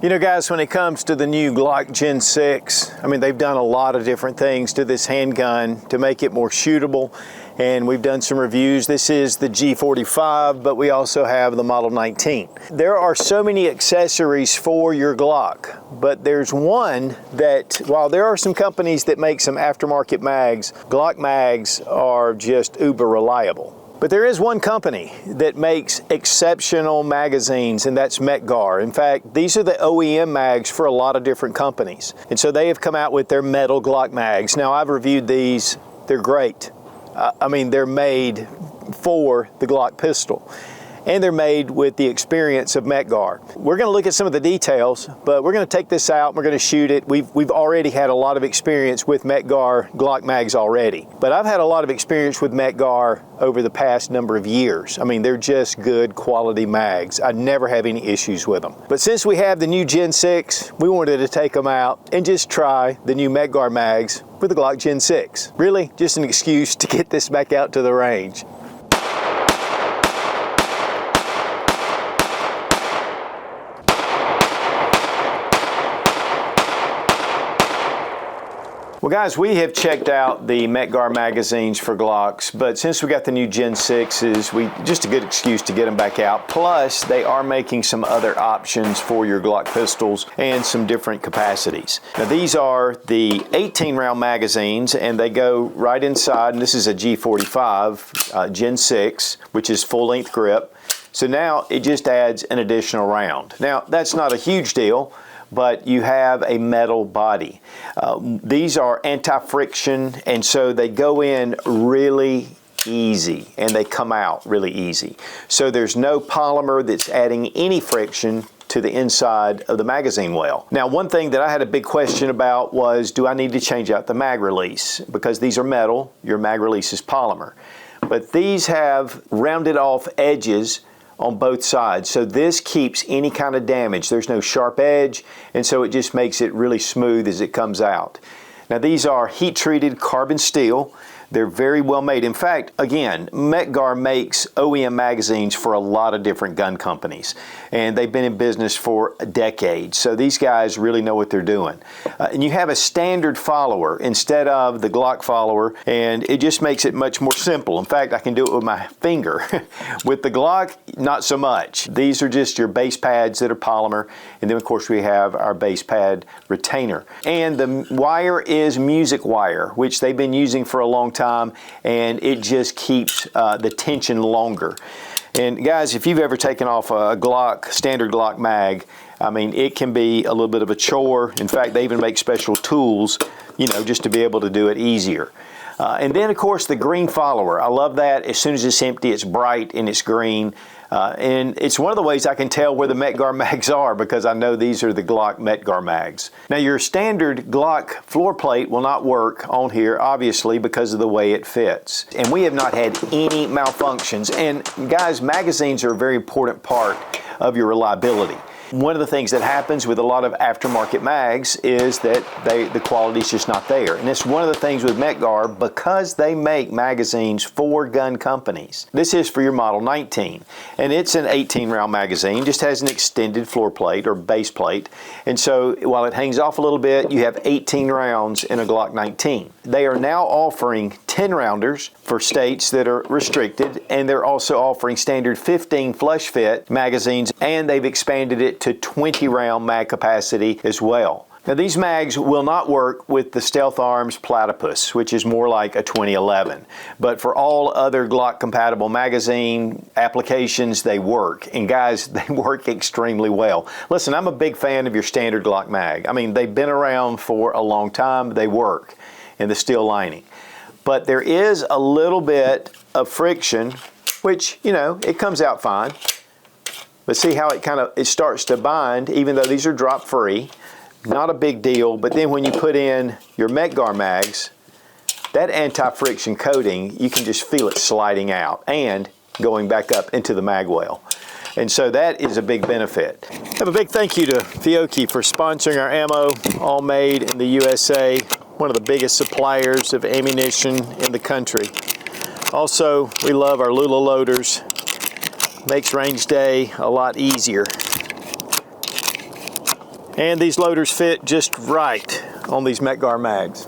You know, guys, when it comes to the new Glock Gen 6, I mean, they've done a lot of different things to this handgun to make it more shootable, and we've done some reviews. This is the G45, but we also have the Model 19. There are so many accessories for your Glock, but there's one that, while there are some companies that make some aftermarket mags, Glock mags are just uber reliable. But there is one company that makes exceptional magazines, and that's Mec-Gar. In fact, these are the OEM mags for a lot of different companies. And so they have come out with their Metal Glock mags. Now, I've reviewed these. They're great. I mean, they're made for the Glock pistol, and they're made with the experience of Mec-Gar. We're going to look at some of the details, but we're going to take this out and we're going to shoot it. We've already had a lot of experience with Mec-Gar Glock mags already, but I've had a lot of experience with Mec-Gar over the past number of years. I mean, they're just good quality mags. I never have any issues with them. But since we have the new Gen 6, we wanted to take them out and just try the new Mec-Gar mags with the Glock Gen 6. Really, just an excuse to get this back out to the range. Well, guys, we have checked out the Mec-Gar magazines for Glocks, but since we got the new Gen 6s, just a good excuse to get them back out. Plus, they are making some other options for your Glock pistols and some different capacities. Now, these are the 18-round magazines, and they go right inside, and this is a G45 Gen 6, which is full-length grip. So now it just adds an additional round. Now, that's not a huge deal, but you have a metal body. These are anti-friction, and so they go in really easy and they come out really easy. So there's no polymer that's adding any friction to the inside of the magazine well. Now, one thing that I had a big question about was, do I need to change out the mag release? Because these are metal, your mag release is polymer. But these have rounded off edges on both sides, so this keeps any kind of damage. There's no sharp edge, and so it just makes it really smooth as it comes out. Now, these are heat-treated carbon steel. They're very well made. In fact, again, Mec-Gar makes OEM magazines for a lot of different gun companies, and they've been in business for decades, so these guys really know what they're doing. And you have a standard follower instead of the Glock follower, and it just makes it much more simple. In fact, I can do it with my finger. With the Glock, not so much. These are just your base pads that are polymer, and then of course we have our base pad retainer. And the wire is music wire, which they've been using for a long time, and it just keeps the tension longer. And guys, if you've ever taken off a Glock, standard Glock mag, I mean, it can be a little bit of a chore. In fact, they even make special tools, you know, just to be able to do it easier. And then, of course, the green follower. I love that. As soon as it's empty, it's bright and it's green. And it's one of the ways I can tell where the Mec-Gar mags are, because I know these are the Glock Mec-Gar mags. Now, your standard Glock floor plate will not work on here, obviously, because of the way it fits. And we have not had any malfunctions. And guys, magazines are a very important part of your reliability. One of the things that happens with a lot of aftermarket mags is that the quality's just not there. And it's one of the things with Mec-Gar, because they make magazines for gun companies. This is for your Model 19, and it's an 18-round magazine, just has an extended floor plate or base plate. And so while it hangs off a little bit, you have 18 rounds in a Glock 19. They are now offering 10-rounders for states that are restricted, and they're also offering standard 15 flush fit magazines, and they've expanded it to 20-round mag capacity as well. Now, these mags will not work with the Stealth Arms Platypus, which is more like a 2011. But for all other Glock compatible magazine applications, they work. And guys, they work extremely well. Listen, I'm a big fan of your standard Glock mag. I mean, they've been around for a long time. They work in the steel lining. But there is a little bit of friction, which, you know, it comes out fine. But see how it starts to bind, even though these are drop free. Not a big deal, but then when you put in your Mec-Gar mags, that anti-friction coating, you can just feel it sliding out and going back up into the mag well. And so that is a big benefit. Have a big thank you to Fiocchi for sponsoring our ammo, all made in the USA, one of the biggest suppliers of ammunition in the country. Also, we love our Lula loaders. Makes range day a lot easier. And these loaders fit just right on these Mec-Gar mags.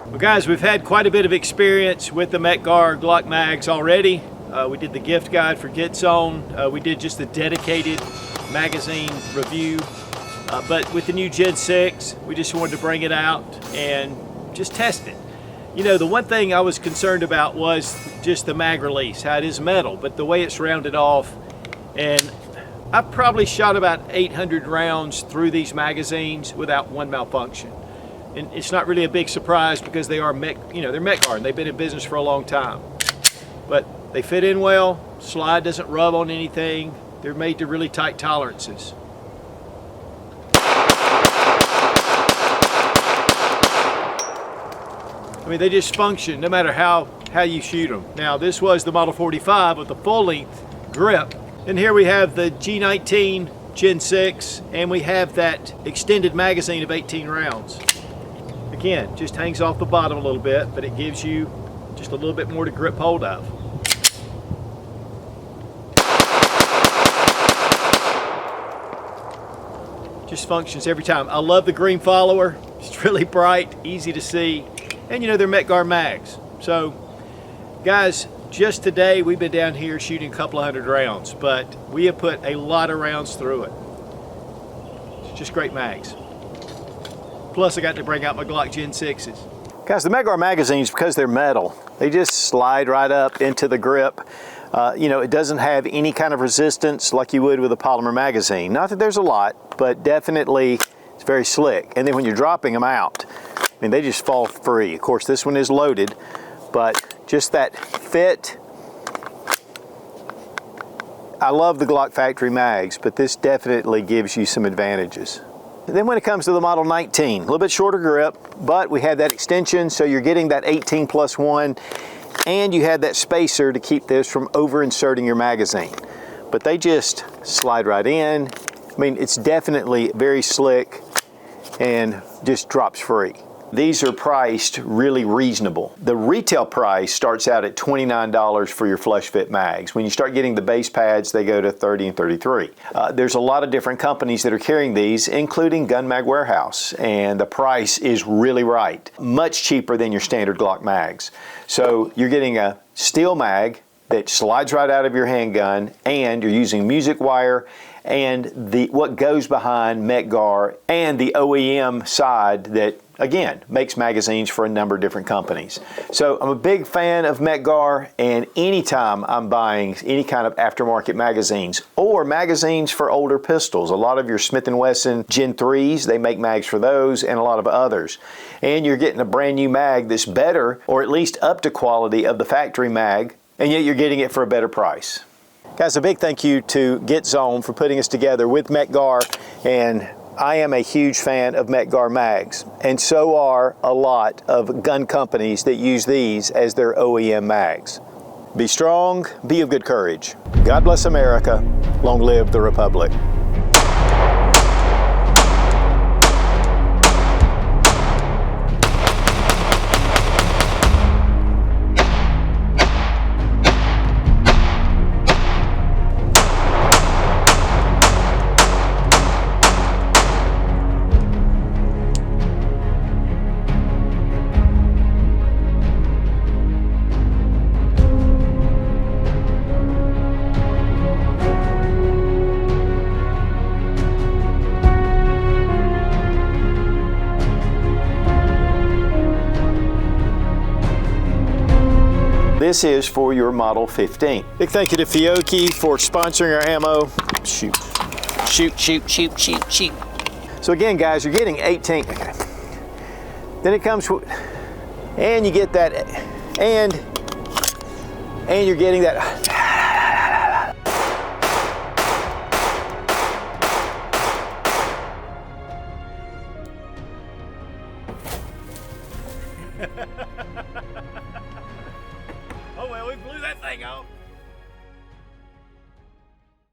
Well guys, we've had quite a bit of experience with the Mec-Gar Glock mags already. We did the gift guide for Get Zone. We did just the dedicated magazine review. But with the new Gen 6, we just wanted to bring it out and just test it. You know, the one thing I was concerned about was just the mag release, how it is metal, but the way it's rounded off. And I probably shot about 800 rounds through these magazines without one malfunction. And it's not really a big surprise because they are they're Mec-Gar and they've been in business for a long time. But they fit in well, slide doesn't rub on anything. They're made to really tight tolerances. I mean, they just function no matter how you shoot them. Now, this was the Model 45 with the full-length grip. And here we have the G19 Gen 6, and we have that extended magazine of 18 rounds. Again, just hangs off the bottom a little bit, but it gives you just a little bit more to grip hold of. Just functions every time. I love the green follower. It's really bright, easy to see. And you know, they're Mec-Gar mags. So guys, just today we've been down here shooting a couple of hundred rounds, but we have put a lot of rounds through it. It's just great mags. Plus I got to bring out my Glock Gen 6s. Guys, the Mec-Gar magazines, because they're metal, they just slide right up into the grip. You know, it doesn't have any kind of resistance like you would with a polymer magazine. Not that there's a lot, but definitely it's very slick. And then when you're dropping them out, I mean, they just fall free. Of course, this one is loaded, but just that fit. I love the Glock factory mags, but this definitely gives you some advantages. And then when it comes to the Model 19, a little bit shorter grip, but we have that extension, so you're getting that 18+1, and you have that spacer to keep this from over-inserting your magazine. But they just slide right in. I mean, it's definitely very slick and just drops free. These are priced really reasonable. The retail price starts out at $29 for your flush fit mags. When you start getting the base pads, they go to $30 and $33. There's a lot of different companies that are carrying these, including Gun Mag Warehouse, and the price is really right. Much cheaper than your standard Glock mags. So you're getting a steel mag that slides right out of your handgun, and you're using music wire and what goes behind Mec-Gar and the OEM side that, again, makes magazines for a number of different companies. So I'm a big fan of Mec-Gar, and anytime I'm buying any kind of aftermarket magazines or magazines for older pistols, a lot of your Smith & Wesson Gen 3s, they make mags for those, and a lot of others. And you're getting a brand new mag that's better, or at least up to quality of the factory mag, and yet you're getting it for a better price. Guys, a big thank you to Get Zone for putting us together with Mec-Gar, and I am a huge fan of Mec-Gar mags, and so are a lot of gun companies that use these as their OEM mags. Be strong, be of good courage. God bless America. Long live the Republic. This is for your Model 15. Big thank you to Fiocchi for sponsoring our ammo. Shoot. Shoot, shoot, shoot, shoot, shoot. So again, guys, you're getting 18. Okay. Then it comes, and you get that, and you're getting that. Oh well, we blew that thing off.